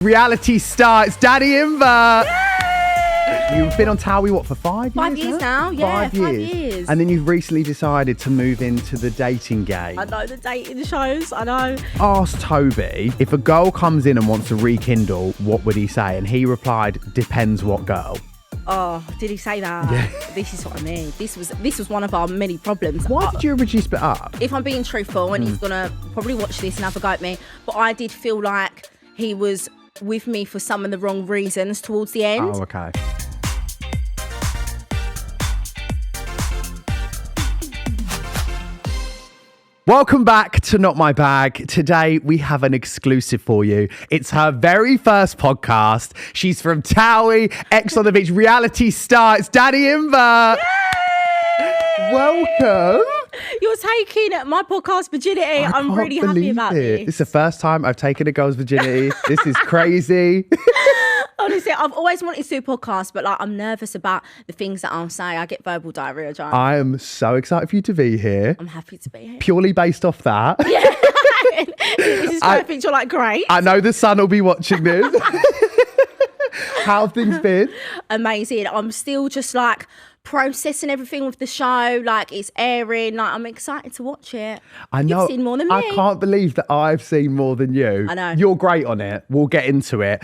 Reality star, it's Dani Imbert. You've been on TOWIE, what, for 5 years? 5 years now, yeah, 5 years. And then you've recently decided to move into the dating game. I know, the dating shows, I know. Asked Toby, if a girl comes in and wants to rekindle, what would he say? And he replied, depends what girl. Oh, did he say that? Yeah. This is what I mean. This was one of our many problems. Why did you originally split up? If I'm being truthful, and he's going to probably watch this and have a go at me, but I did feel like he was with me for some of the wrong reasons towards the end. Oh, okay. Welcome back to Not My Bag. Today we have an exclusive for you. It's her very first podcast. She's from TOWIE, Ex on the Beach reality star. It's Dani Imbert. Yay! Welcome. You're taking my podcast virginity. I'm really happy about this. It's the first time I've taken a girl's virginity. This is crazy. Honestly, I've always wanted to do a podcast, but I'm nervous about the things that I'll say. I get verbal diarrhea, John. I am so excited for you to be here. I'm happy to be here. Purely based off that. Yeah. This is perfect. You're great. I know the son will be watching this. How have things been? Amazing. I'm still just processing everything with the show. It's airing. I'm excited to watch it. I know. You've seen more than me. I can't believe that I've seen more than you. I know. You're great on it. We'll get into it.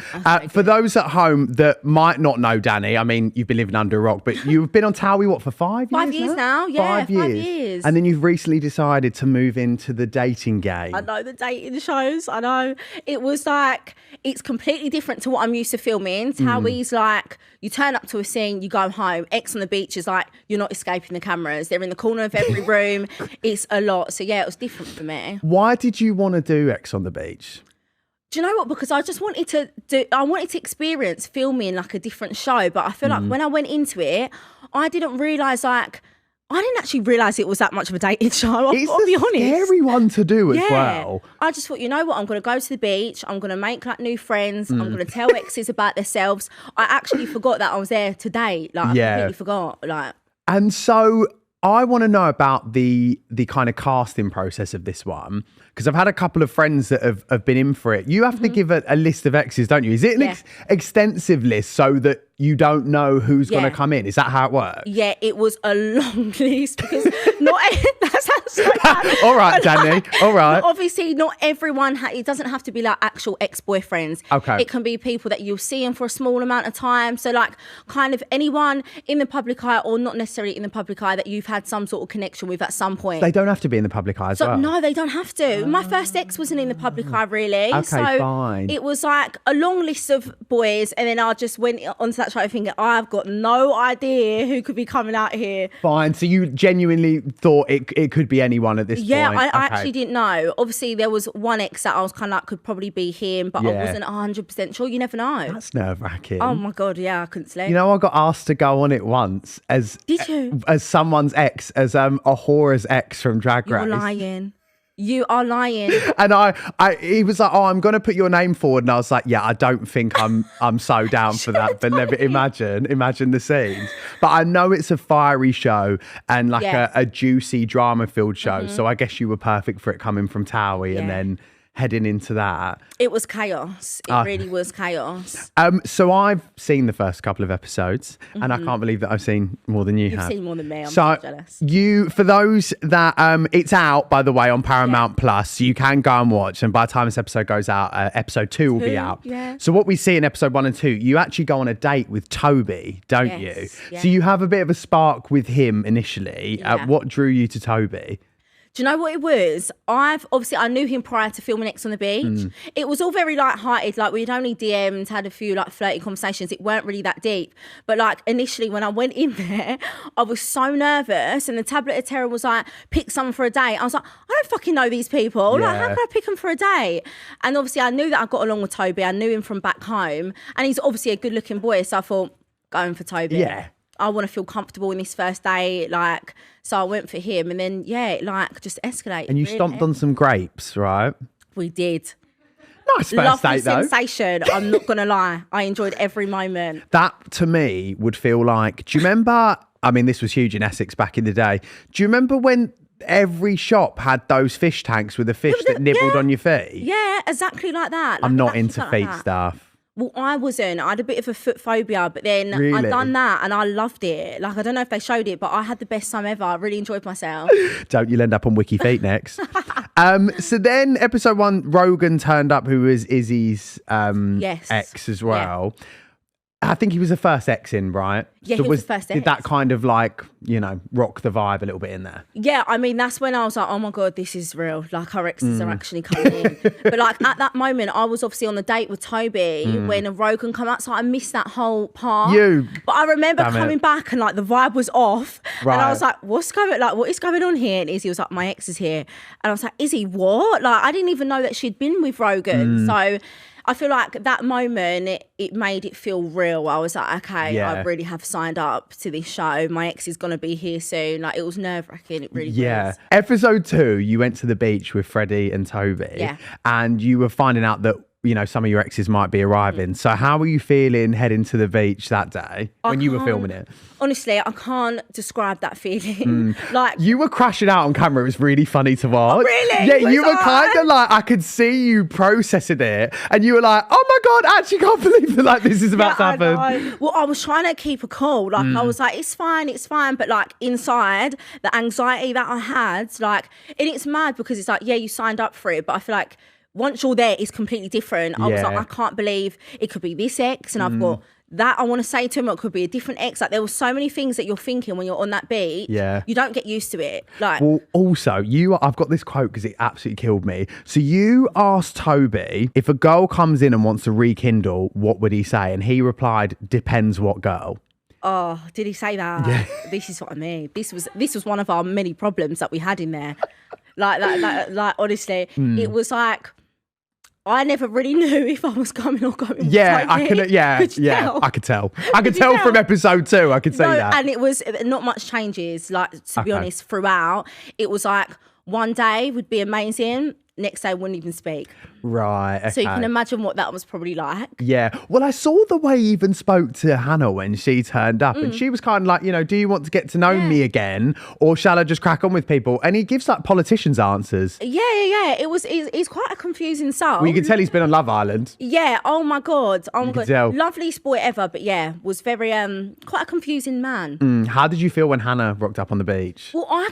For those at home that might not know Dani, I mean, you've been living under a rock, but you've been on TOWIE, what, for 5 years? 5 years now. Yeah, 5 years. And then you've recently decided to move into the dating game. I know, the dating shows. I know. It was it's completely different to what I'm used to filming. TOWIE's you turn up to a scene, you go home. Ex on the Beach is you're not escaping the cameras. They're in the corner of every room. It's a lot. So yeah, it was different for me. Why did you want to do Ex on the Beach? Do you know what? Because I just wanted to experience filming a different show. But I feel like when I went into it, I didn't realise I didn't actually realise it was that much of a dating show. I've got to be honest. It's a scary one to do as well. I just thought, you know what? I'm going to go to the beach. I'm going to make new friends. I'm going to tell exes about themselves. I actually forgot that I was there to date. I completely forgot. And so I want to know about the kind of casting process of this one, because I've had a couple of friends that have been in for it. You have to give a list of exes, don't you? Is it an extensive list so that you don't know who's going to come in? Is that how it works? Yeah, it was a long list because that sounds so bad. All right, Dani. All right. Obviously, not everyone, it doesn't have to be actual ex-boyfriends. Okay. It can be people that you'll see in for a small amount of time. So kind of anyone in the public eye or not necessarily in the public eye that you've had some sort of connection with at some point. They don't have to be in the public eye as well? No, they don't have to. My first ex wasn't in the public eye really. Okay, so fine. It was a long list of boys, and then I just went onto that show thinking, I've got no idea who could be coming out here. Fine. So you genuinely thought it could be anyone at this point? Yeah, I actually didn't know. Obviously, there was one ex that I was kind of could probably be him, but I wasn't 100% sure. You never know. That's nerve-wracking. Oh my God, yeah, I couldn't sleep. You know, I got asked to go on it once as Did you? As someone's ex, as a whore's ex from Drag Race. You're lying. You are lying. And he was like, "Oh, I'm going to put your name forward," and I was like, "Yeah, I don't think I'm so down for that." But never imagine the scenes. But I know it's a fiery show and a juicy drama-filled show. So I guess you were perfect for it coming from TOWIE and then heading into that. It was chaos. It really was chaos. So I've seen the first couple of episodes, and I can't believe that I've seen more than you have. You've seen more than me. I'm so jealous. For those that it's out, by the way, on Paramount Plus, so you can go and watch. And by the time this episode goes out, episode 2 will be out. Yeah. So what we see in episode 1 and 2, you actually go on a date with Toby, don't you? Yeah. So you have a bit of a spark with him initially. Yeah. What drew you to Toby? Do you know what it was? I knew him prior to filming Ex on the Beach. It was all very light-hearted. We'd only DM'd, had a few flirty conversations. It weren't really that deep. But initially when I went in there, I was so nervous. And the tablet of terror was pick someone for a date. I was I don't fucking know these people. Yeah. How can I pick them for a date? And obviously I knew that I got along with Toby. I knew him from back home. And he's obviously a good-looking boy. So I thought, going for Toby. Yeah. I want to feel comfortable in this first day, so I went for him, and then just escalated. And you stomped on some grapes, right? We did. Nice first Lovely date, though. sensation. I'm not gonna lie, I enjoyed every moment. That to me would feel like. Do you remember? I mean, this was huge in Essex back in the day. Do you remember when every shop had those fish tanks with a fish that nibbled on your feet? Yeah, exactly like that. I'm not into feet stuff. Well, I wasn't. I had a bit of a foot phobia, but then Really? I'd done that and I loved it. Like, I don't know if they showed it, but I had the best time ever. I really enjoyed myself. Don't you'll end up on Wiki Feet next. So then episode 1, Rogan turned up, who was Izzy's ex as well. Yeah. I think he was the first ex in, right? Yeah, he was the first ex. Did that kind of like, rock the vibe a little bit in there? Yeah, I mean, that's when I was like, oh my God, this is real. Like, our exes are actually coming in. But like, at that moment, I was obviously on the date with TOWIE when Rogan come out, so I missed that whole part. But I remember coming back and like the vibe was off. Right. And I was like, what is going on here? And Izzy was like, my ex is here. And I was like, Izzy, what? Like, I didn't even know that she'd been with Rogan. So I feel like that moment, it made it feel real. I was like, okay, I really have signed up to this show. My ex is going to be here soon. Like, it was nerve-wracking. It really was. Episode 2, you went to the beach with Freddie and TOWIE. Yeah. And you were finding out that, some of your exes might be arriving. So how were you feeling heading to the beach that day when you were filming it? Honestly, I can't describe that feeling. Like, you were crashing out on camera. It was really funny to watch. Oh, really? Yeah, you were kind of like, I could see you processing it. And you were like, oh my God, I actually can't believe that like this is about to happen. Well, I was trying to keep a cool. Like, I was like, it's fine. But like inside, the anxiety that I had, like, and it's mad because it's like, yeah, you signed up for it. But I feel like once you're there, it's completely different. I was like, I can't believe it could be this ex and I've got that I want to say to him, or it could be a different ex. Like, there were so many things that you're thinking when you're on that beach. Yeah. You don't get used to it. Like, well, also, I've got this quote because it absolutely killed me. So you asked TOWIE, if a girl comes in and wants to rekindle, what would he say? And he replied, depends what girl. Oh, did he say that? Yeah. This is what I mean. This was one of our many problems that we had in there. Like honestly, it was like, I never really knew if I was coming or going. Yeah, I could. Yeah, yeah, I could tell. I could tell from episode 2. I could see that. And it was not much changes. Like, to be honest, throughout, it was like one day would be amazing. Next day wouldn't even speak. Right, okay. So you can imagine what that was probably like. Yeah. Well, I saw the way he even spoke to Hannah when she turned up and she was kind of like, do you want to get to know me again or shall I just crack on with people? And he gives like politicians answers. Yeah. He's quite a confusing soul. Well, you can tell he's been on Love Island. Yeah. Oh my God. Loveliest boy ever. But yeah, was very, quite a confusing man. How did you feel when Hannah rocked up on the beach? Well, I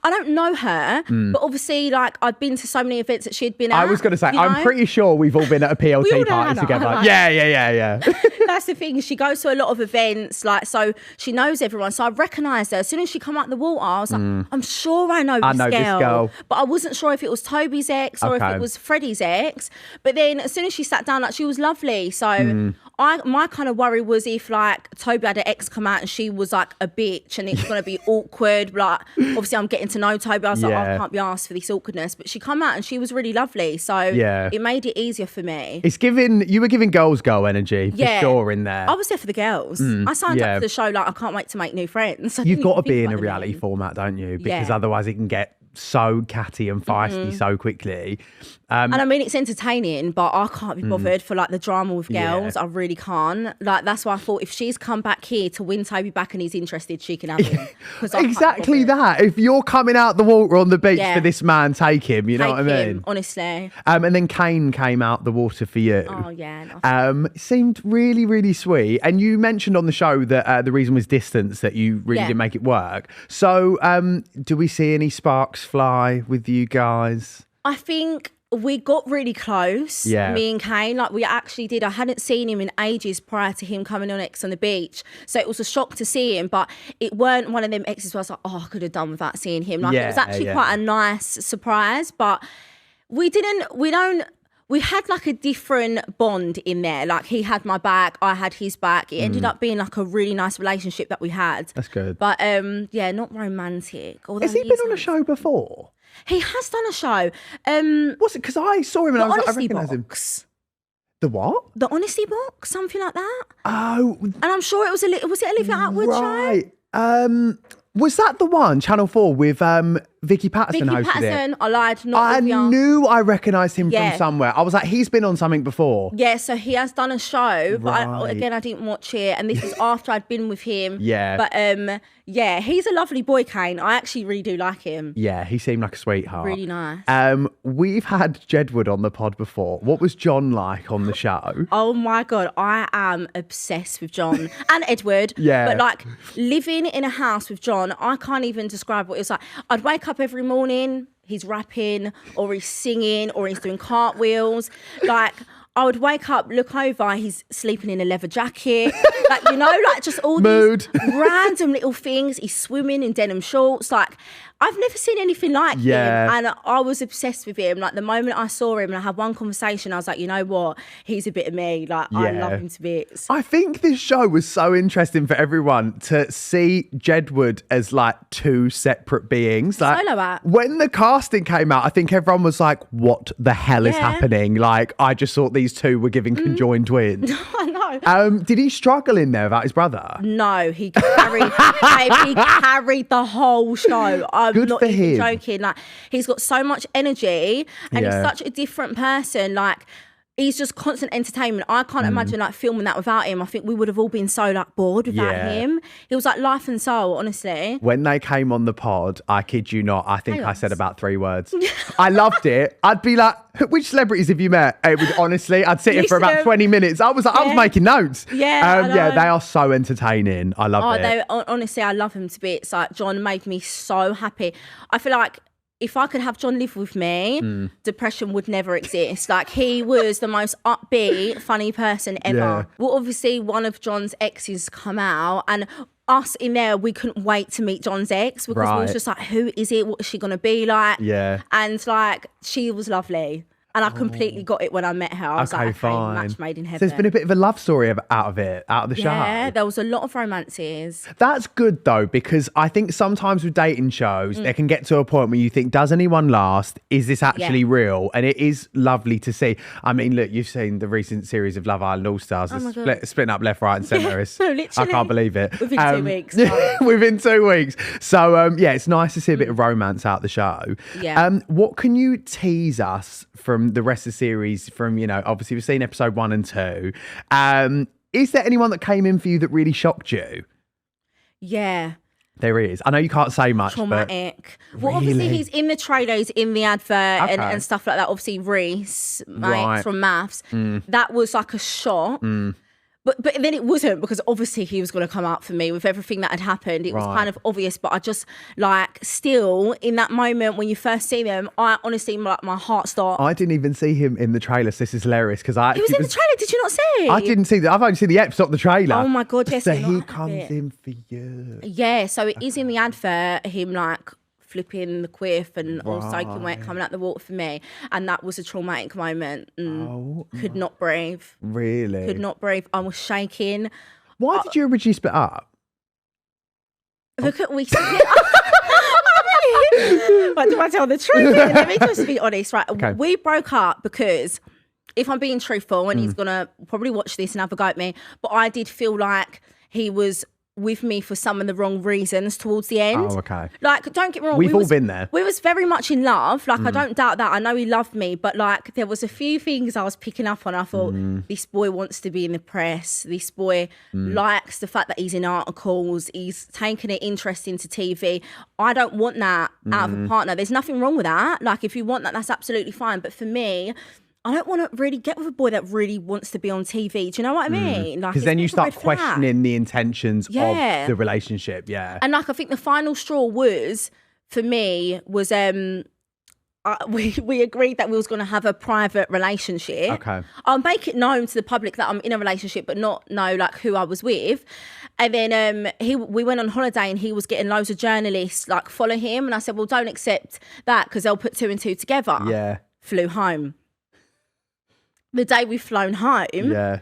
don't know her, but obviously like I'd been to so many events that she'd been at. I was going to say, I'm pretty sure we've all been at a PLT party together. Like, yeah. That's the thing. She goes to a lot of events, like, so she knows everyone. So I recognised her. As soon as she come out the water, I was like, I'm sure I know this girl. But I wasn't sure if it was TOWIE's ex or if it was Freddie's ex. But then as soon as she sat down, like, she was lovely. So my kind of worry was if like TOWIE had an ex come out and she was like a bitch and it's going to be awkward. Like, obviously I'm getting to know TOWIE. I was like, I can't be asked for this awkwardness. But she come out and she was really lovely. So it made it easier for me. You were giving girl energy for sure in there. I was there for the girls. I signed up for the show like, I can't wait to make new friends. You've got to be in a reality format, don't you? Because otherwise it can get so catty and feisty so quickly. And I mean, it's entertaining, but I can't be bothered for like the drama with girls. I really can't. Like, that's why I thought if she's come back here to win TOWIE back and he's interested, she can have him. Exactly that. If you're coming out the water on the beach for this man, take him. You know what I mean? Honestly. And then Kane came out the water for you. Oh yeah. Seemed really, really sweet. And you mentioned on the show that the reason was distance, that you really didn't make it work. So do we see any sparks fly with you guys? I think we got really close, me and Kane. Like, we actually did. I hadn't seen him in ages prior to him coming on X on the beach. So it was a shock to see him, but it weren't one of them exes where I was like, oh, I could have done without seeing him. Like, it was actually quite a nice surprise, but we had like a different bond in there. Like, he had my back, I had his back. It ended up being like a really nice relationship that we had. That's good. But not romantic. Has he been on a show before? He has done a show. What's it? Because I saw him and I was like, I recognise him. The what? The Honesty Box, something like that. Oh. And I'm sure it was Olivia Attwood show? Right. Was that the one, Channel 4, with Vicky Patterson Vicky hosted Patterson, it. I lied. Not I Olivia. knew I recognised him Yeah. from somewhere. I was like, he's been on something before. Yeah, so he has done a show, but Right. I didn't watch it, and this was after I'd been with him. Yeah. But yeah, he's a lovely boy, Kane. I actually really do like him. Yeah, he seemed like a sweetheart. Really nice. We've had Jedward on the pod before. What was John like on the show? Oh my God, I am obsessed with John and Edward. Yeah. But like living in a house with John, I can't even describe what it was like. I'd wake up every morning, he's rapping or he's singing or he's doing cartwheels. Like I would wake up, look over, he's sleeping in a leather jacket. Like, you know, like just all Mood. these random little things. He's swimming in denim shorts. Like I've never seen anything like him. And I was obsessed with him. Like the moment I saw him and I had one conversation, I was like, you know what? He's a bit of me. Like I love him to bits. I think this show was so interesting for everyone to see Jedward as like two separate beings. Like Solo act. when the casting came out, I think everyone was like, what the hell is happening? Like I just thought these two were giving conjoined twins. I know. Did he struggle in there about his brother? No, he carried, babe, he carried the whole show. I'm Good not for even him. joking. Like he's got so much energy and he's such a different person. Like he's just constant entertainment. I can't imagine like filming that without him. I think we would have all been so like bored without him. He was like life and soul, honestly. When they came on the pod, I kid you not, I think I said about 3 words. I loved it. I'd be like, which celebrities have you met? It would, honestly, I'd sit here for about 20 minutes. I was making notes. Yeah, yeah, they are so entertaining. I love it. Honestly, I love him to bits. Like John made me so happy. I feel like if I could have John live with me, depression would never exist. Like he was the most upbeat, funny person ever. Yeah. Well, obviously one of John's exes come out and us in there, we couldn't wait to meet John's ex because we was just like, who is it? What is she going to be like? Yeah. And like, she was lovely. And I completely got it when I met her. I was like, okay, fine. match made in heaven. So there's been a bit of a love story out of the show. Yeah, there was a lot of romances. That's good though, because I think sometimes with dating shows, they can get to a point where you think, does anyone last? Is this actually real? And it is lovely to see. I mean, look, you've seen the recent series of Love Island All Stars. Splitting up left, right and centre. I can't believe it. Within 2 weeks. Within 2 weeks. So, yeah, it's nice to see a bit of romance out the show. Yeah. What can you tease us from the rest of the series from, you know, obviously we've seen episode 1 and 2. Is there anyone that came in for you that really shocked you? Yeah. There is. I know you can't say much, Traumatic. But Well, really? obviously he's in the trailer, he's in the advert Okay. and stuff like that. Obviously Reese, mate, Right. from Maths, that was like a shock. But then it wasn't, because obviously he was going to come out for me with everything that had happened. It was kind of obvious, but I just like still in that moment when you first see them, I honestly like my heart stopped. I didn't even see him in the trailer, so this is hilarious because He was in the trailer. Did you not see? I didn't see that. I've only seen the episode, not the trailer. Oh my God, yes. So you're not he happy. comes in for you. Yeah, so it is in the advert, him like flipping the quiff and all soaking wet coming out the water for me. And that was a traumatic moment. Could not breathe. Really? Could not breathe. I was shaking. Why did you originally split up? Look at we. But do I tell the truth? Let me just be honest, right? Okay. We broke up because, if I'm being truthful, and he's gonna probably watch this and have a go at me, but I did feel like he was with me for some of the wrong reasons towards the end. Oh, okay. Like, don't get me wrong. We've all been there. We was very much in love. Like, I don't doubt that. I know he loved me, but like, there was a few things I was picking up on. I thought, this boy wants to be in the press. This boy likes the fact that he's in articles. He's taking an interest into TV. I don't want that out of a partner. There's nothing wrong with that. Like, if you want that, that's absolutely fine. But for me, I don't want to really get with a boy that really wants to be on TV. Do you know what I mean? Like, Because then you start questioning the intentions of the relationship. Yeah. And like, I think the final straw was, for me, was we agreed that we was going to have a private relationship. Okay. I'll make it known to the public that I'm in a relationship, but not know like who I was with. And then we went on holiday and he was getting loads of journalists like follow him. And I said, well, don't accept that because they'll put 2 and 2 together. Yeah. Flew home. The day we've flown home,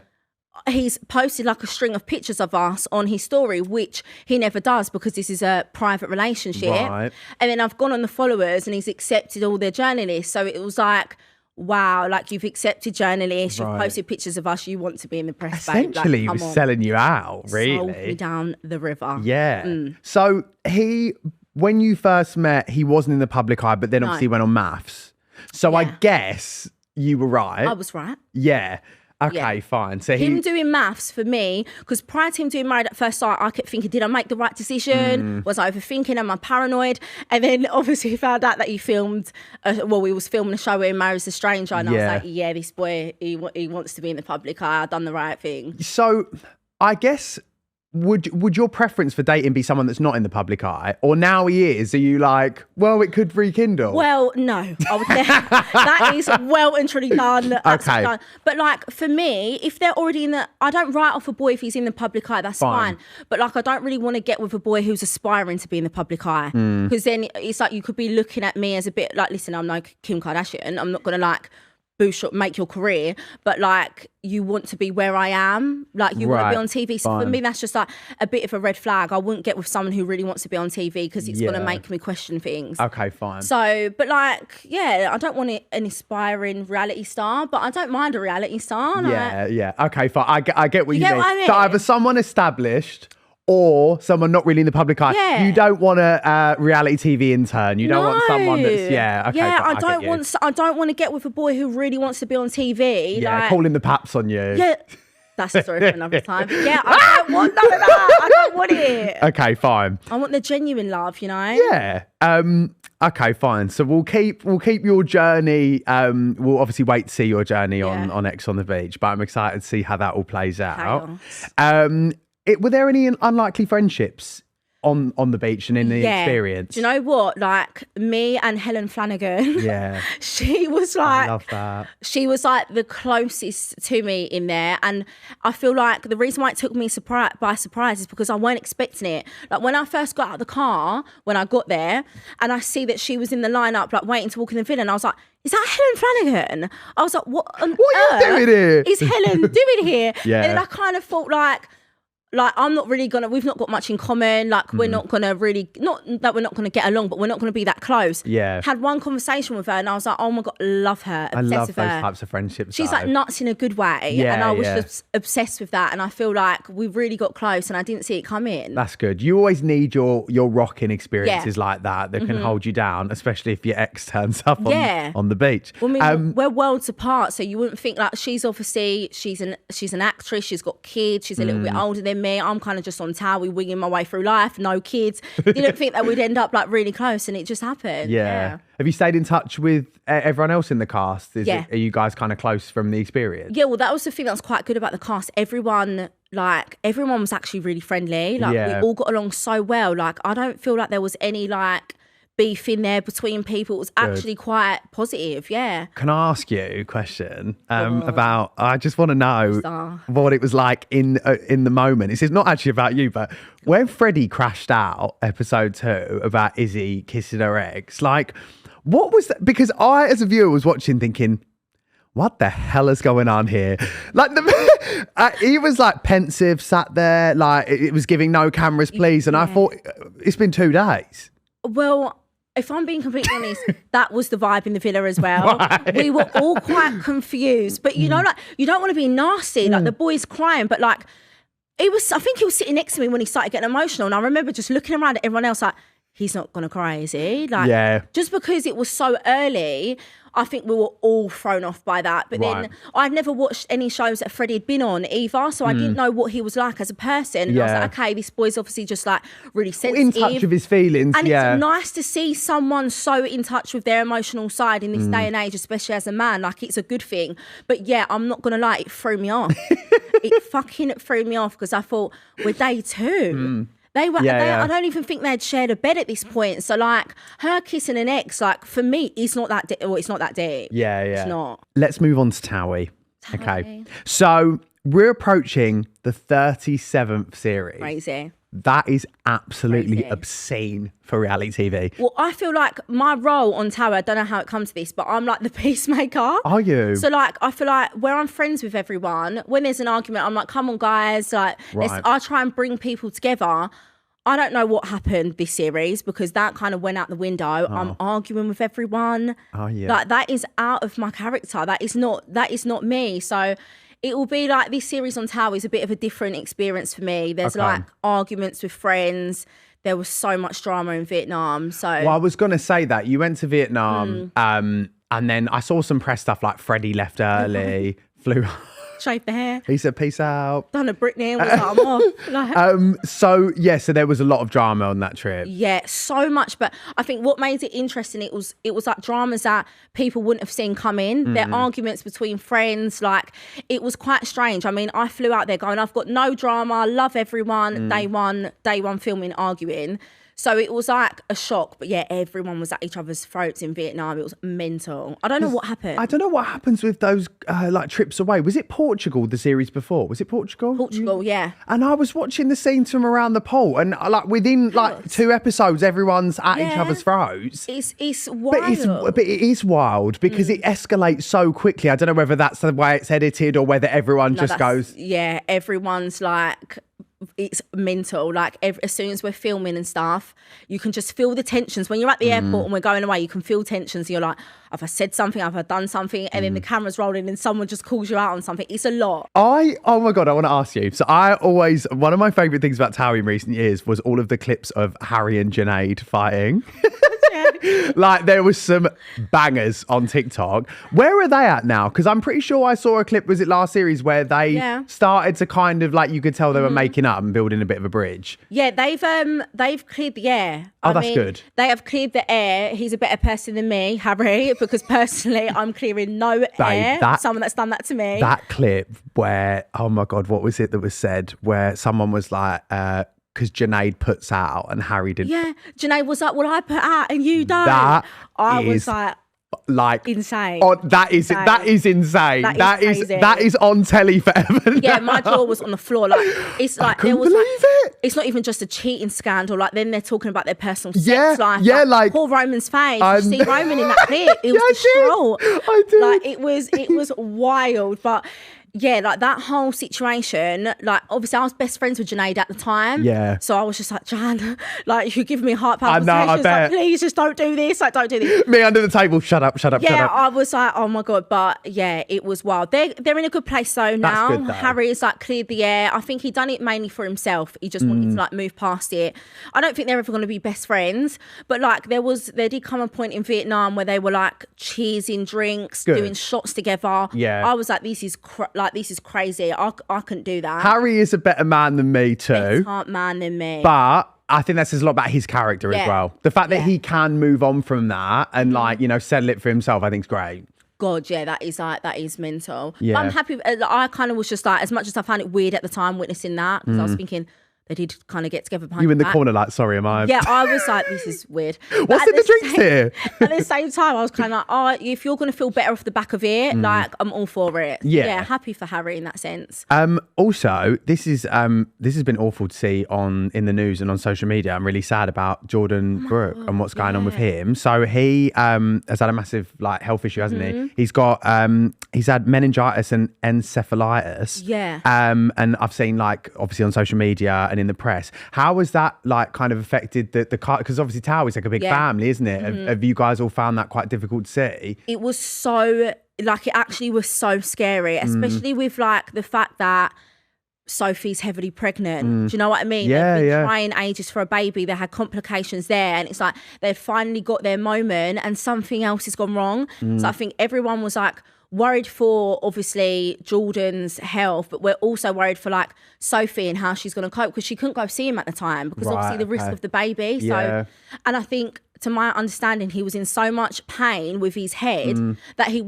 he's posted like a string of pictures of us on his story, which he never does because this is a private relationship. Right. And then I've gone on the followers and he's accepted all their journalists. So it was like, wow, like you've accepted journalists, you've posted pictures of us, you want to be in the press. Essentially, like, he was selling you out, really. Sold me down the river. Yeah. So he when you first met, he wasn't in the public eye, but then obviously went on maths. So I guess you were right. I was right. Yeah. Okay, fine. So him doing maths for me, because prior to him doing Married at First Sight, I kept thinking, did I make the right decision? Was I overthinking? Am I paranoid? And then obviously found out that he filmed, we was filming a show where he marries a stranger, and I was like, yeah, this boy, he wants to be in the public eye. I've done the right thing. So I guess, would your preference for dating be someone that's not in the public eye? Or now he is, are you like, well, it could rekindle? Well, no. I would that is well and truly done. Done. But like, for me, if they're already in the... I don't write off a boy if he's in the public eye, that's fine. But like, I don't really want to get with a boy who's aspiring to be in the public eye. Because then it's like, you could be looking at me as a bit like, listen, I'm like Kim Kardashian. I'm not going to like... make your career, but like you want to be where I am, like you want to be on TV. So for me, that's just like a bit of a red flag. I wouldn't get with someone who really wants to be on TV because it's going to make me question things. Okay, fine. So, but like, yeah, I don't want an aspiring reality star, but I don't mind a reality star. Yeah. Okay, fine. I get what you mean. What I mean. So either someone established or someone not really in the public eye. Yeah. You don't want a reality TV intern. You don't want someone that's okay. Yeah, I don't want to get with a boy who really wants to be on TV. Yeah, like, calling the paps on you. Yeah. That's a story for another time. But yeah, I don't want none of that. I don't want it. Okay, fine. I want the genuine love, you know? Yeah. Okay, fine. So we'll keep your journey. We'll obviously wait to see your journey on Ex on the Beach, but I'm excited to see how that all plays out. Were there any unlikely friendships on the beach and in the experience? Do you know what? Like me and Helen Flanagan. Yeah. She was like, I love that. She was like the closest to me in there. And I feel like the reason why it took me by surprise is because I weren't expecting it. Like when I first got out of the car, when I got there and I see that she was in the lineup, like waiting to walk in the villa, and I was like, is that Helen Flanagan? I was like, what on earth are you doing here? Is Helen doing here? Yeah. And then I kind of thought like I'm not really we've not got much in common. Like we're not gonna really, not that we're not gonna get along, but we're not gonna be that close. Yeah. Had one conversation with her and I was like, oh my God, love her. I love those types of friendships. She's like nuts in a good way. Yeah, and I was just obsessed with that. And I feel like we really got close and I didn't see it come in. That's good. You always need your rocking experiences like that can hold you down, especially if your ex turns up on the beach. Well, I mean, we're worlds apart, so you wouldn't think like she's obviously, she's an actress, she's got kids, she's a little bit older than me. I'm kind of just on TOWIE winging my way through life, no kids. Didn't think that we'd end up like really close, and it just happened. Yeah. Have you stayed in touch with everyone else in the cast? Are you guys kind of close from the experience? Yeah, well, that was the thing that was quite good about the cast. Everyone was actually really friendly. Like we all got along so well. Like I don't feel like there was any like beef in there between people. It was actually quite positive. Yeah. Can I ask you a question about? I just want to know what it was like in the moment. It's not actually about you, but when Freddie crashed out episode 2 about Izzy kissing her ex, like what was that? Because I, as a viewer, was watching thinking, what the hell is going on here? Like he was like pensive, sat there, like it was giving no cameras, please. And I thought it's been 2 days. Well, if I'm being completely honest, that was the vibe in the villa as well. Right. We were all quite confused, but you know, like you don't want to be nasty. Like the boy's crying, but like I think he was sitting next to me when he started getting emotional, and I remember just looking around at everyone else like, he's not gonna cry, is he? Like, just because it was so early, I think we were all thrown off by that. But then I'd never watched any shows that Freddie had been on either, so I didn't know what he was like as a person. And I was like, okay, this boy's obviously just like really sensitive. In touch with his feelings, and it's nice to see someone so in touch with their emotional side in this day and age, especially as a man. Like, it's a good thing. But yeah, I'm not gonna lie, it threw me off. It fucking threw me off because I thought, we're day 2. They were. I don't even think they'd shared a bed at this point. So like her kissing an ex, like for me, it's not that. It's not that deep. Yeah. It's not. Let's move on to TOWIE. Okay. So we're approaching the 37th series. Crazy. That is absolutely obscene for reality TV. Well, I feel like my role on TOWIE, I don't know how it comes to this, but I'm like the peacemaker. Are you? So like, I feel like where I'm friends with everyone, when there's an argument, I'm like, come on guys, like, I try and bring people together. I don't know what happened this series because that kind of went out the window. I'm arguing with everyone. Oh yeah. Like that is out of my character. That is not me. So it will be like this series on TOWIE is a bit of a different experience for me. There's like arguments with friends. there was so much drama in Vietnam. So Well, I was going to say that. You went to Vietnam and then I saw some press stuff like Freddie left early, flew... shaved the hair. He said, peace out. Done a Britney and was like, I'm off. Like, So there was a lot of drama on that trip. yeah, so much. But I think what made it interesting, it was like dramas that people wouldn't have seen come in. Their arguments between friends, like it was quite strange. I mean, I flew out there going, I've got no drama, love everyone, day one filming, arguing. So it was like a shock, but yeah, everyone was at each other's throats in Vietnam. It was mental. I don't know what happened. I don't know what happens with those like trips away. Was it Portugal, the series before? Was it Portugal? Portugal, yeah. And I was watching the scenes from around the pole, and like within like 2 episodes, everyone's at each other's throats. It's wild. But it is wild because it escalates so quickly. I don't know whether that's the way it's edited or whether everyone just goes. Yeah, everyone's like, it's mental. Like as soon as we're filming and stuff, you can just feel the tensions. When you're at the airport and we're going away, you can feel tensions. You're like, have I said something? Have I done something? And then the camera's rolling and someone just calls you out on something. It's a lot. Oh my God, I want to ask you. So one of my favourite things about TOWIE in recent years was all of the clips of Harry and Junaid fighting. Like there was some bangers on TikTok. Where are they at now? Because I'm pretty sure I saw a clip, was it last series, where they started to kind of like, you could tell they were making up and building a bit of a bridge. Yeah, they've cleared the air. Oh, that's good. They have cleared the air. He's a better person than me, Harry, because personally I'm clearing no air. Someone that's done that to me. That clip where, oh my God, what was it that was said? Where someone was like, because Junaid puts out and Harry didn't. Yeah, Junaid was like, well, I put out and you don't. I was like insane. Oh, that is insane. That is on telly forever. Yeah, my jaw was on the floor. Like it's like I couldn't believe it. It's not even just a cheating scandal. Like then they're talking about their personal sex life. Yeah, like poor Roman's face. You see Roman in that clip. It was distraught. I did. Like it was wild, but. Yeah, like that whole situation, like obviously I was best friends with Junaid at the time. Yeah. So I was just like, Jan, like you give me heart palpitations. I know, I bet. Like, please just don't do this. Like, don't do this. Me under the table, shut up. Yeah, I was like, oh my God. But yeah, it was wild. They're in a good place though now. That's good, though. Harry is like cleared the air. I think he done it mainly for himself. He just wanted to like move past it. I don't think they're ever going to be best friends. But like there did come a point in Vietnam where they were like cheersing drinks, doing shots together. Yeah. I was like, this is crazy. I couldn't do that. Harry is a better man than me too. Better man than me. But I think that says a lot about his character as well. The fact that he can move on from that and like, you know, settle it for himself, I think is great. God, yeah, that is mental. Yeah. But I'm happy. I kind of was just like, as much as I found it weird at the time witnessing that, because I was thinking, they did kind of get together behind you in the back. corner like, sorry, am I? Yeah, I was like, this is weird. What's in the drinks here? At the same time, I was kind of like, oh, if you're going to feel better off the back of it, like, I'm all for it. Yeah, happy for Harry in that sense. Also, this has been awful to see in the news and on social media. I'm really sad about Jordan Brooke and what's going on with him. So he has had a massive like health issue, hasn't he? He's got he's had meningitis and encephalitis. Yeah. And I've seen like obviously on social media and in the press. How has that like kind of affected the car? Because obviously TOWIE's like a big family, isn't it? Have you guys all found that quite difficult to see? It was so like, it actually was so scary, especially with like the fact that Sophie's heavily pregnant. Do you know what I mean? Yeah, They've been trying ages for a baby. They had complications there, and it's like they've finally got their moment and something else has gone wrong. So I think everyone was like worried for obviously Jordan's health, but we're also worried for like Sophie and how she's going to cope, because she couldn't go see him at the time because obviously the risk of the baby. So, and I think to my understanding, he was in so much pain with his head that he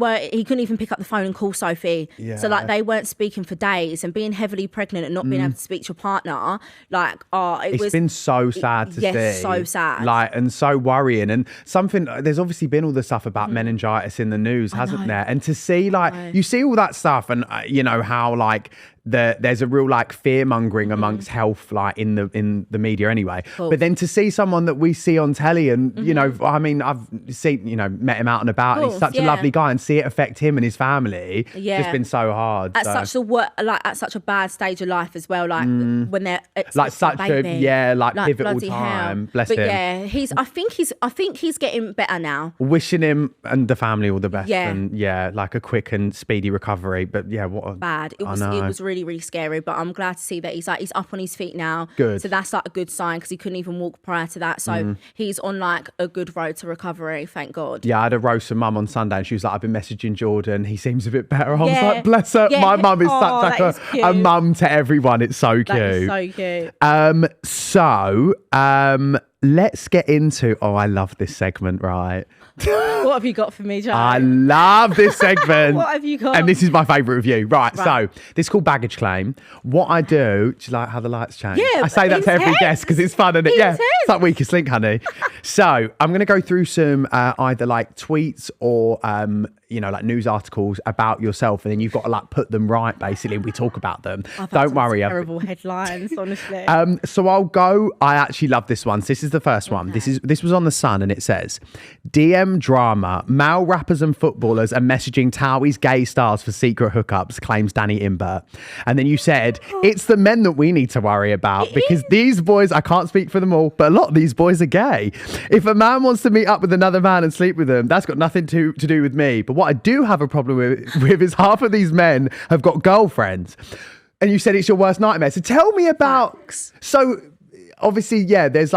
couldn't even pick up the phone and call Sophie. Yeah. So like they weren't speaking for days, and being heavily pregnant and not being able to speak to your partner, like it's been so sad to see. Yes, so sad. Like, and so worrying. And there's obviously been all the stuff about meningitis in the news, hasn't there? And to see like, you see all that stuff and you know how like there's a real like fear mongering amongst health like in the media anyway. Cool. But then to see someone that we see on telly and you know, I mean, I've seen, you know, met him out and about, and he's such a lovely guy, and see it affect him and his family. It's just been so hard. At such a bad stage of life as well, like when they're like such a pivotal time. Hell. Bless him. Yeah, I think he's getting better now. Wishing him and the family all the best, and like a quick and speedy recovery. But yeah, what a bad. It was really really, really scary. But I'm glad to see that he's up on his feet now. Good. So that's like a good sign because he couldn't even walk prior to that. So he's on like a good road to recovery. Thank God. Yeah, I had a roast of mum on Sunday and she was like, I've been messaging Jordan. He seems a bit better. I was like, bless her. Yeah. My mum is such like a mum to everyone. It's so cute. That is so cute. Let's get into, I love this segment, right? What have you got for me, Joe? I love this segment. What have you got? And this is my favourite review. Right, so this is called Baggage Claim. What I do you like how the lights change? Yeah, I say that to every guest because it's fun, isn't it? Yeah, Intense. it's like Weakest Link, honey. So I'm going to go through some either like tweets or, like news articles about yourself, and then you've got to like put them right, basically, and we talk about them. Don't worry. Terrible headlines, honestly. So I'll go. I actually love this one. So this is the first one. This was on The Sun, and it says, DM drama, male rappers and footballers are messaging TOWIE's gay stars for secret hookups, claims Dani Imbert. And then you said, it's the men that we need to worry about because these boys, I can't speak for them all, but a lot of these boys are gay. If a man wants to meet up with another man and sleep with them, that's got nothing to do with me. But what I do have a problem with is half of these men have got girlfriends. And you said it's your worst nightmare. So tell me about... Facts. So... Obviously, yeah, there's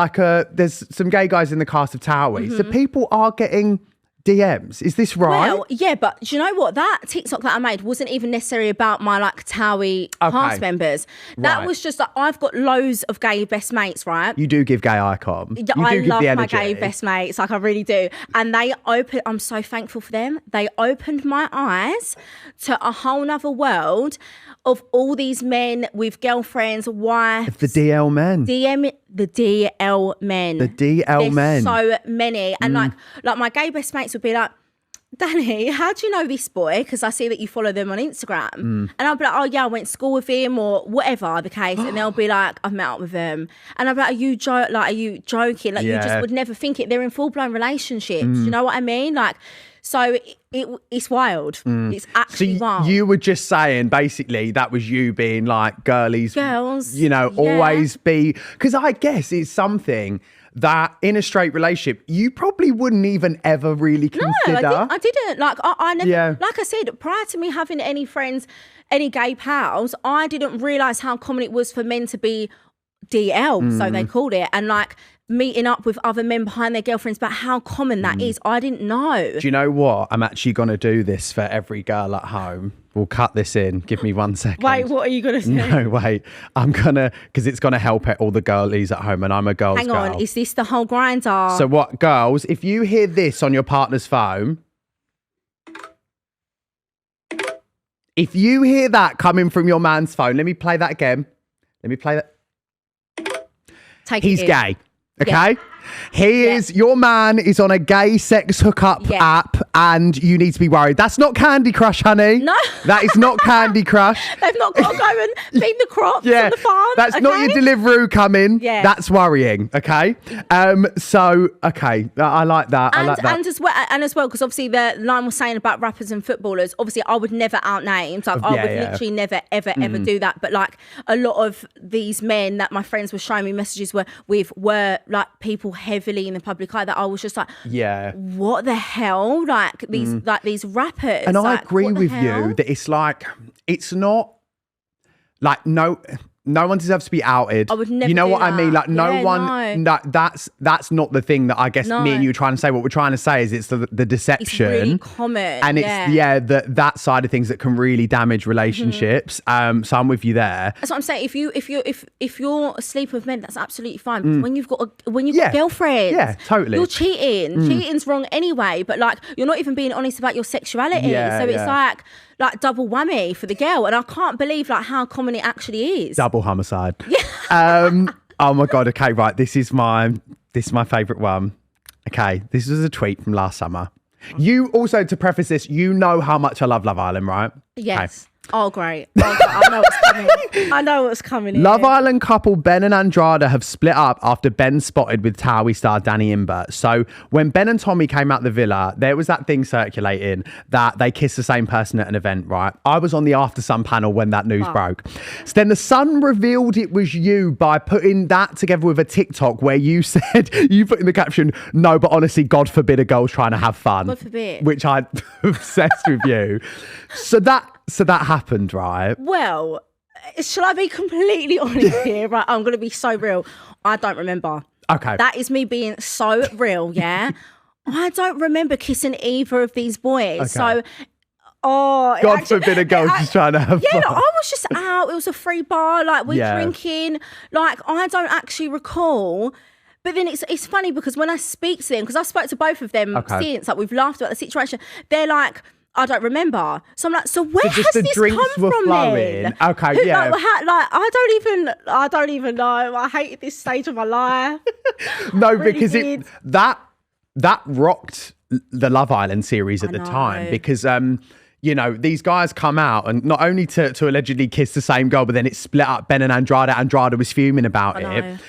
some gay guys in the cast of TOWIE. So people are getting DMs. Is this right? Well, yeah, but do you know what? That TikTok that I made wasn't even necessarily about my like TOWIE cast members. That was just like, I've got loads of gay best mates, right? You do give gay icon. I love my gay best mates, like I really do. And I'm so thankful for them. They opened my eyes to a whole nother world of all these men with girlfriends, wives. The DL men. The DL men. The DL There's men. so many. And like my gay best mates would be like, Dani, how do you know this boy? Because I see that you follow them on Instagram. And I'll be like, oh yeah, I went to school with him or whatever the case. And they'll be like, I've met up with them. And I'm like, are you joking? Like you just would never think it. They're in full-blown relationships. You know what I mean? Like, so it's wild. It's actually wild. You were just saying, basically, that was you being like, girls, always be... Because I guess it's something that in a straight relationship, you probably wouldn't even ever really consider. No, I didn't. Like, I never... Like I said, prior to me having any friends, any gay pals, I didn't realise how common it was for men to be DL, so they called it. And like... meeting up with other men behind their girlfriends, but how common that is, I didn't know. Do you know what? I'm actually going to do this for every girl at home. We'll cut this in. Give me 1 second. Wait, what are you going to say? No, wait. I'm going to, because it's going to help all the girlies at home, and I'm a girl's girl. Hang on, is this the whole grinder? So what, girls, if you hear this on your partner's phone, if you hear that coming from your man's phone, let me play that again. Let me play that. He's gay. Okay? Yeah. He is, your man is on a gay sex hookup app and you need to be worried. That's not Candy Crush, honey. No. That is not Candy Crush. They've not got to go and feed the crops on the farm. That's not your Deliveroo coming. Yeah. That's worrying, okay? So, okay, I like that. I like that. And as well, because obviously the line was saying about rappers and footballers, obviously I would never out names. Like, I would literally never, ever, ever do that. But like a lot of these men that my friends were showing me messages were like people heavily in the public eye that I was just like, what the hell? Like these rappers. And I agree with you that it's like, it's not like no one deserves to be outed. I would never. You know what that. I mean? Like that's not the thing that I guess me and you are trying to say. What we're trying to say is it's the deception. It's really common, and it's that side of things that can really damage relationships. So I'm with you there. That's what I'm saying. If you're asleep with men, that's absolutely fine. When you've got girlfriends, totally, you're cheating. Cheating's wrong anyway. But like you're not even being honest about your sexuality. It's like double whammy for the girl, and I can't believe like how common it actually is. Double homicide. Oh my god. Okay, right. This is my favorite one. Okay, this was a tweet from last summer. You also, to preface this, you know how much I love Love Island, right? Yes. Okay. Oh, great. I know what's coming. I know what's coming. Love Island couple Ben and Andrada have split up after Ben spotted with TOWIE star Dani Imbert. So when Ben and Tommy came out the villa, there was that thing circulating that they kissed the same person at an event, right? I was on the After Sun panel when that news broke. So then the Sun revealed it was you by putting that together with a TikTok where you said, you put in the caption, no, but honestly, God forbid a girl's trying to have fun. God forbid. Which I'm obsessed with you. So that happened, right? Well, Shall I be completely honest here? Right, I'm going to be so real. I don't remember. Okay. That is me being so real, yeah? I don't remember kissing either of these boys. Okay. So, God forbid a girl's just trying to have fun. I was just out. It was a free bar. Like, we're drinking. Like, I don't actually recall. But then it's funny because when I speak to them, because I spoke to both of them since, like, we've laughed about the situation, they're like, I don't remember. So I'm like, so where has this come from flowing. then? Okay, yeah. I don't even know. I hated this stage of my life. No, really because did. that rocked the Love Island series at the time because you know, these guys come out and not only to allegedly kiss the same girl, but then it split up Ben and Andrade. Andrade was fuming about it.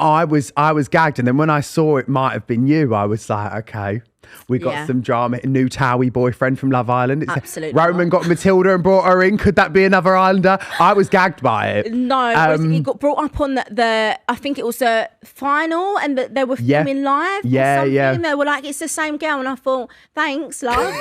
I was gagged, and then when I saw it might have been you, I was like, okay, we got some drama. A new TOWIE boyfriend from Love Island. Absolutely. Roman got Matilda and brought her in. Could that be another Islander? I was gagged by it. No, it got brought up on the I think it was the final, and they were filming live. Yeah. They were like, it's the same girl, and I thought, thanks, love.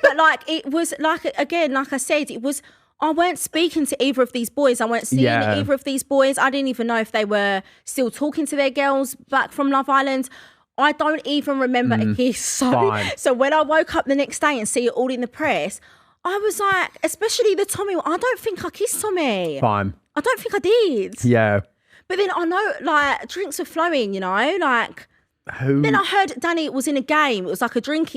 But like, it was like, again, like I said, it was. I weren't speaking to either of these boys. I weren't seeing either of these boys. I didn't even know if they were still talking to their girls back from Love Island. I don't even remember a kiss. So when I woke up the next day and see it all in the press, I was like, especially the Tommy, I don't think I kissed Tommy. Fine. I don't think I did. Yeah. But then I know, like, drinks were flowing, you know, like. Who? Then I heard Dani was in a game. It was like a drinks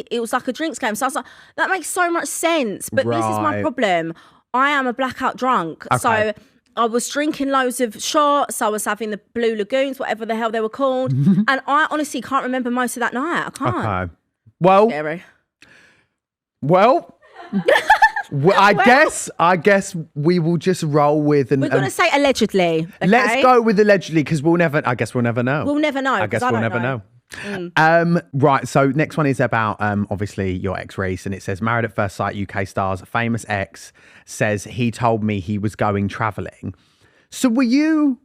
game. So I was like, that makes so much sense. But this is my problem. I am a blackout drunk. Okay. So I was drinking loads of shots. I was having the Blue Lagoons, whatever the hell they were called. And I honestly can't remember most of that night. I can't. Okay. Well, scary. Well, I guess we will just roll with. We're going to say allegedly. Okay? Let's go with allegedly because I guess we'll never know. We'll never know. I guess we'll never know. Right, so next one is about obviously your ex Reese, and it says Married at First Sight UK stars famous ex says he told me he was going travelling. So did you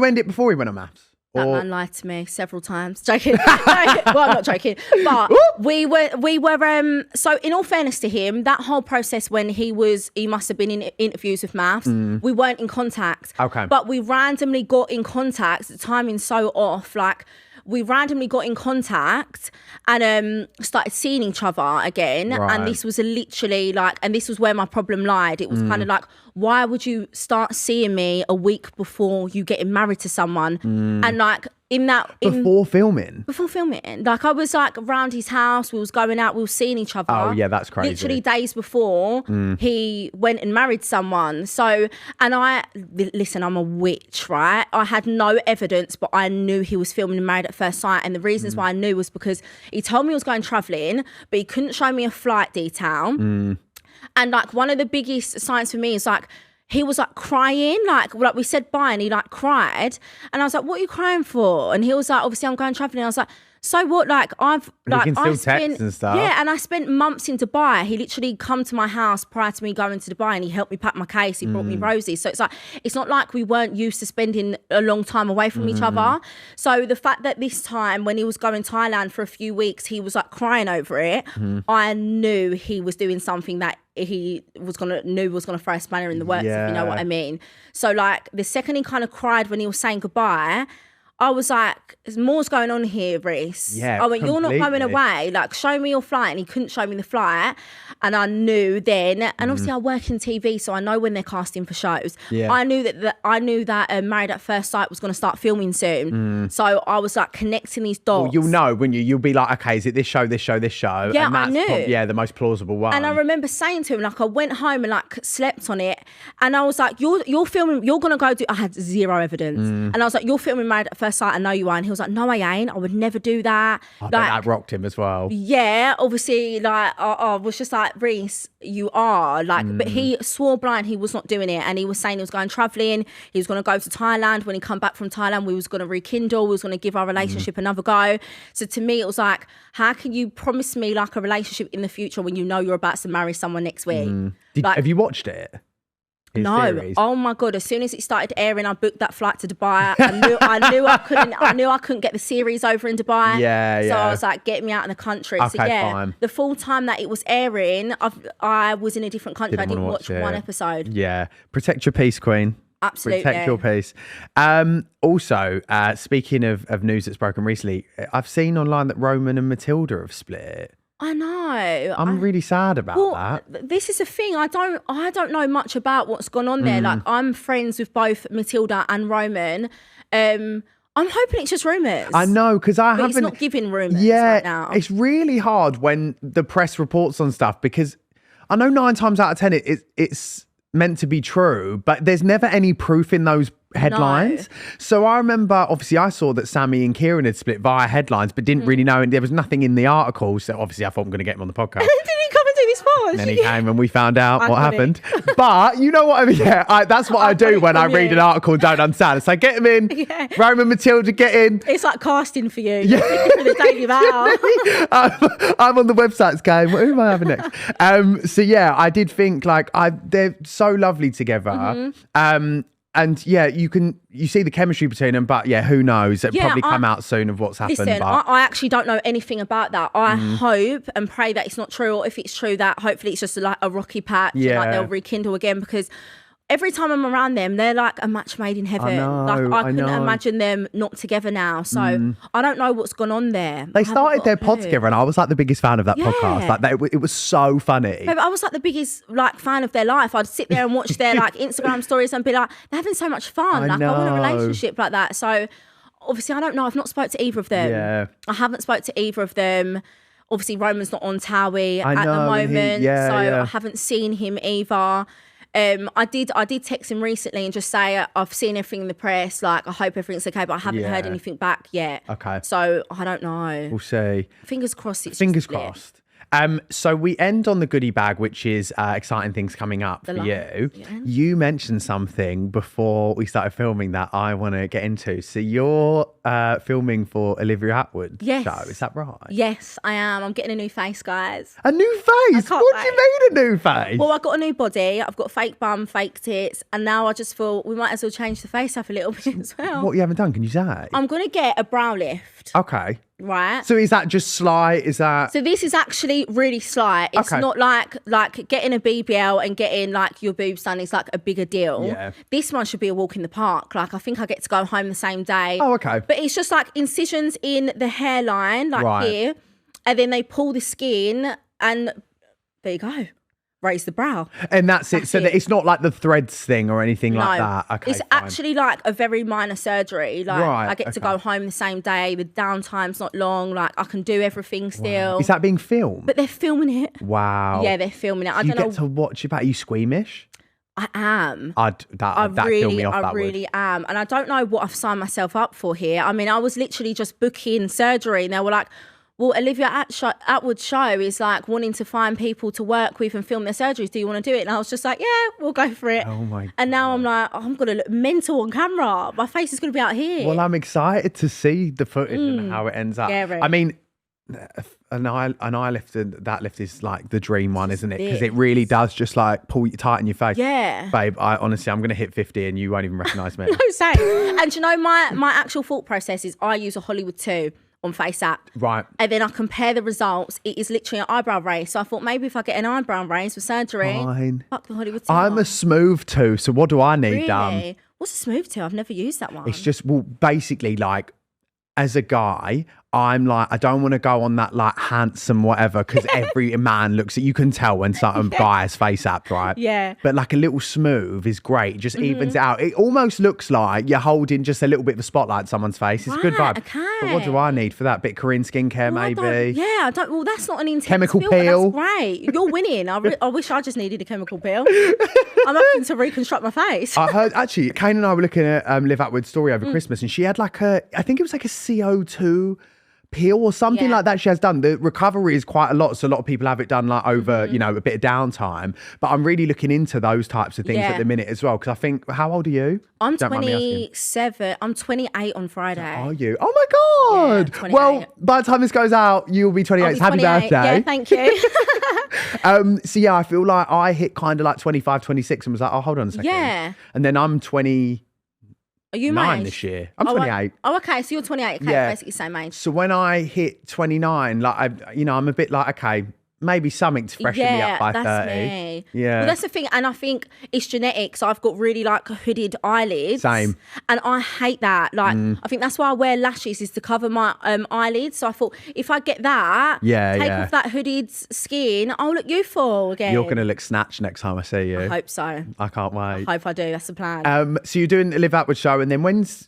end it before he went on maths? That man lied to me several times. Joking. Well, I'm not joking. But we were so in all fairness to him, that whole process when he must have been in interviews with maths, we weren't in contact. Okay. But we randomly got in contact, the timing's so off, like we randomly got in contact and started seeing each other again. Right. And this was literally like, and this was where my problem lied. It was kind of like, why would you start seeing me a week before you getting married to someone? And like before filming, like I was like around his house, we was going out, we were seeing each other. Oh yeah, that's crazy. Literally days before he went and married someone. So, and listen, I'm a witch, right? I had no evidence, but I knew he was filming Married at First Sight. And the reasons why I knew was because he told me he was going travelling, but he couldn't show me a flight detail. And like one of the biggest signs for me is like, he was like crying, like we said bye and he like cried. And I was like, what are you crying for? And he was like, obviously I'm going travelling. I was like, so what? Like you can still text and stuff. Yeah, and I spent months in Dubai. He literally come to my house prior to me going to Dubai and he helped me pack my case. He brought me roses. So it's like, it's not like we weren't used to spending a long time away from each other. So the fact that this time when he was going to Thailand for a few weeks, he was like crying over it. I knew he was doing something that he was gonna throw a spanner in the works, if you know what I mean. So like the second he kind of cried when he was saying goodbye, I was like, there's more's going on here, Reese. Yeah, I went, you're not going away. Like, show me your flight. And he couldn't show me the flight. And I knew then, and obviously I work in TV, so I know when they're casting for shows. Yeah. I knew that Married at First Sight was going to start filming soon. So I was like connecting these dots. Well, you'll know, when you'll be like, okay, is it this show? Yeah, and that's I knew. The most plausible one. And I remember saying to him, like, I went home and like slept on it, and I was like, you're filming, you're gonna go do. I had zero evidence, and I was like, you're filming Married at First Sight. I know you are. And he was like, no, I ain't. I would never do that. I bet that rocked him as well. Yeah, obviously, like, I was just like, Reese, you are like, but he swore blind he was not doing it, and he was saying he was going travelling. He was going to go to Thailand. When he come back from Thailand, we was going to rekindle. We was going to give our relationship another go. So to me, it was like, how can you promise me like a relationship in the future when you know you're about to marry someone next week? Have you watched it? his No, series? oh my god! As soon as it started airing, I booked that flight to Dubai. I knew I couldn't get the series over in Dubai. Yeah, So yeah. I was like, get me out of the country. So Okay, yeah, fine. the full time that it was airing, I was in a different country. I didn't wanna watch it. one episode. Yeah. Protect your peace, Queen. Absolutely. Protect your peace. Also, speaking of news that's broken recently, I've seen online that Roman and Matilda have split. I know. I'm really sad about that. This is a thing. I don't know much about what's gone on there. Like, I'm friends with both Matilda and Roman. I'm hoping it's just rumours. I know, because It's not giving rumours right now. It's really hard when the press reports on stuff, because I know 9 times out of 10 it's meant to be true, but there's never any proof in those headlines. No. So I remember, obviously, I saw that Sammy and Kieran had split via headlines, but didn't really know, and there was nothing in the article. So obviously, I thought I'm going to get him on the podcast. Did he come and do this for us? And then he came and we found out what Iconic. happened. But you know what I mean? Yeah, that's what I do when I read an article and don't understand. It's like, get him in. Yeah. Roman, Matilda, get in. It's like casting for you. Yeah. For the Daily Mail. I'm on the websites going, who am I having next? So yeah, I did think like they're so lovely together. And yeah, you see the chemistry between them, but yeah, who knows? It'll probably come out soon of what's happened. Listen, but I actually don't know anything about that. I hope and pray that it's not true, or if it's true, that hopefully it's just like a rocky patch. Yeah. And, like, they'll rekindle again, because every time I'm around them, they're like a match made in heaven. I couldn't imagine them not together now. So I don't know what's gone on there. They started their pod together, and I was like the biggest fan of that podcast. Like it was so funny. But I was like the biggest like fan of their life. I'd sit there and watch their like Instagram stories and be like, they're having so much fun. I want a relationship like that. So obviously, I don't know. I've not spoke to either of them. Yeah. I haven't spoke to either of them. Obviously, Roman's not on TOWIE at the know, moment, yeah. I haven't seen him either. I did text him recently and just say, I've seen everything in the press, like I hope everything's okay, but I haven't heard anything back yet. Okay. So I don't know. We'll see. Fingers crossed it's Fingers just split. crossed. So we end on the goodie bag, which is exciting things coming up for you. Yeah. You mentioned something before we started filming that I want to get into. So you're filming for Olivia Attwood show, is that right? Yes, I am. I'm getting a new face, guys. A new face? can't What do you mean a new face? Well, I've got a new body. I've got fake bum, fake tits, and now I just feel we might as well change the face up a little bit as well. What you haven't done, can you say? I'm going to get a brow lift. Okay. Right. So is that just sly? Is that... So this is actually really slight. It's not like getting a BBL and getting like your boobs done is like a bigger deal. Yeah. This one should be a walk in the park. Like I think I get to go home the same day. Oh, okay. But it's just like incisions in the hairline, like here, and then they pull the skin, and there you go. Raise the brow. And that's it. So that it's not like the threads thing or anything like that. Okay. It's fine. actually like a very minor surgery. Like I get to go home the same day. The downtime's not long. Like I can do everything still. Is that being filmed? But they're filming it. Wow. Yeah, they're filming it. I you don't know. get to watch it back. Are you squeamish? I am. That killed me off. I really am. And I don't know what I've signed myself up for here. I mean, I was literally just booking surgery and they were like, well, Olivia Attwood's show is like wanting to find people to work with and film their surgeries. Do you want to do it? And I was just like, yeah, we'll go for it. Oh my God. And now I'm like, I'm going to look mental on camera. My face is going to be out here. Well, I'm excited to see the footage and how it ends up. Scary. I mean, an eye lift, that lift is like the dream one, isn't it? Because it really does just like pull you tight in your face. Yeah. Babe, honestly, I'm going to hit 50 and you won't even recognise me. No, same. And you know, my actual thought process is I use a Hollywood 2 on FaceApp. Right. And then I compare the results. It is literally an eyebrow raise. So I thought maybe if I get an eyebrow raise for surgery, Fine. fuck the Hollywood 2. I'm a smooth 2, so what do I need done? Really? What's a smooth 2? I've never used that one. It's just, well, basically like, as a guy, I'm like, I don't want to go on that like handsome whatever, because every man looks at, you can tell when some guy has face app, right? Yeah. But like a little smooth is great. It just evens it out. It almost looks like you're holding just a little bit of a spotlight on someone's face. It's a good vibe. Okay. But what do I need for that? Bit Korean skincare, maybe? Well, that's not an intense Chemical feel, peel. That's great. You're winning. I wish I just needed a chemical peel. I'm having to reconstruct my face. I heard, actually, Kane and I were looking at Liv Attwood's story over Christmas, and she had like I think it was like a CO2 peel or something like that she has done. The recovery is quite a lot, so a lot of people have it done like over, you know, a bit of downtime. But I'm really looking into those types of things at the minute as well, because I think, how old are you? I'm 27. I'm 28 on Friday. Are you? Oh my God. Yeah, well, by the time this goes out, you'll be 28. Happy birthday. Yeah, thank you. So yeah, I feel like I hit kind of like 25, 26 and was like, oh, hold on a second. Yeah. And then I'm 20. Are you my my age? age? This year. I'm 28. Oh, okay. So you're 28. Okay, basically same age. So when I hit 29, like I'm a bit like, okay, maybe something to freshen me up by 30. Me. Yeah. Well, that's the thing. And I think it's genetics. I've got really like hooded eyelids. Same. And I hate that. Like, I think that's why I wear lashes, is to cover my eyelids. So I thought, if I get that, take off that hooded skin, I'll look youthful again. You're going to look snatched next time I see you. I hope so. I can't wait. I hope I do. That's the plan. So you're doing the Liv Attwood show, and then when's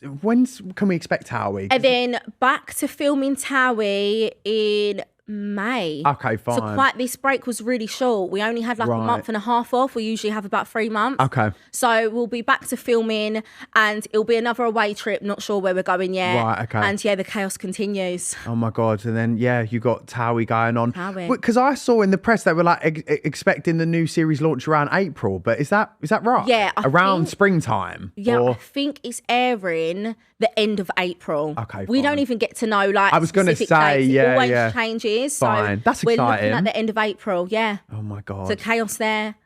can we expect TOWIE? And then back to filming TOWIE in May. Okay, fine. So this break was really short. We only had like a month and a half off. We usually have about 3 months. Okay. So we'll be back to filming, and it'll be another away trip. Not sure where we're going yet. Right, okay. And yeah, the chaos continues. Oh my God. And then, you got TOWIE going on. TOWIE. Because I saw in the press they were like expecting the new series launch around April, but is that right? Yeah. Around springtime? Yeah, or? I think it's airing the end of April. Okay, we fine. don't even get to know like I was going to specific say, dates. It yeah, always changes. Fine. So that's we're exciting. looking at the end of April, yeah. Oh my God. So chaos there.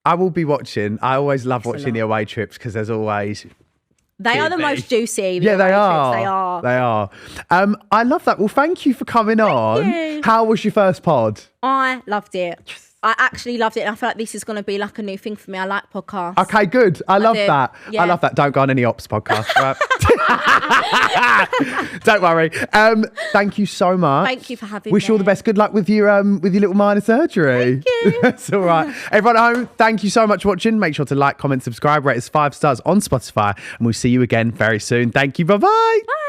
I will be watching. I always love watching the away trips because there's always... They are the most juicy. Yeah, they are. Trips. They are. They are. I love that. Well, thank you for coming on. you. How was your first pod? I loved it. I actually loved it. And I feel like this is going to be like a new thing for me. I like podcasts. Okay, good. I love that. Yeah. I love that. Don't go on any ops podcast. Right? Don't worry. Thank you so much. Thank you for having me. Wish you all the best. Good luck with your little minor surgery. Thank you. That's all right. Everyone at home, thank you so much for watching. Make sure to like, comment, subscribe, rate us 5 stars on Spotify, and we'll see you again very soon. Thank you. Bye-bye. Bye.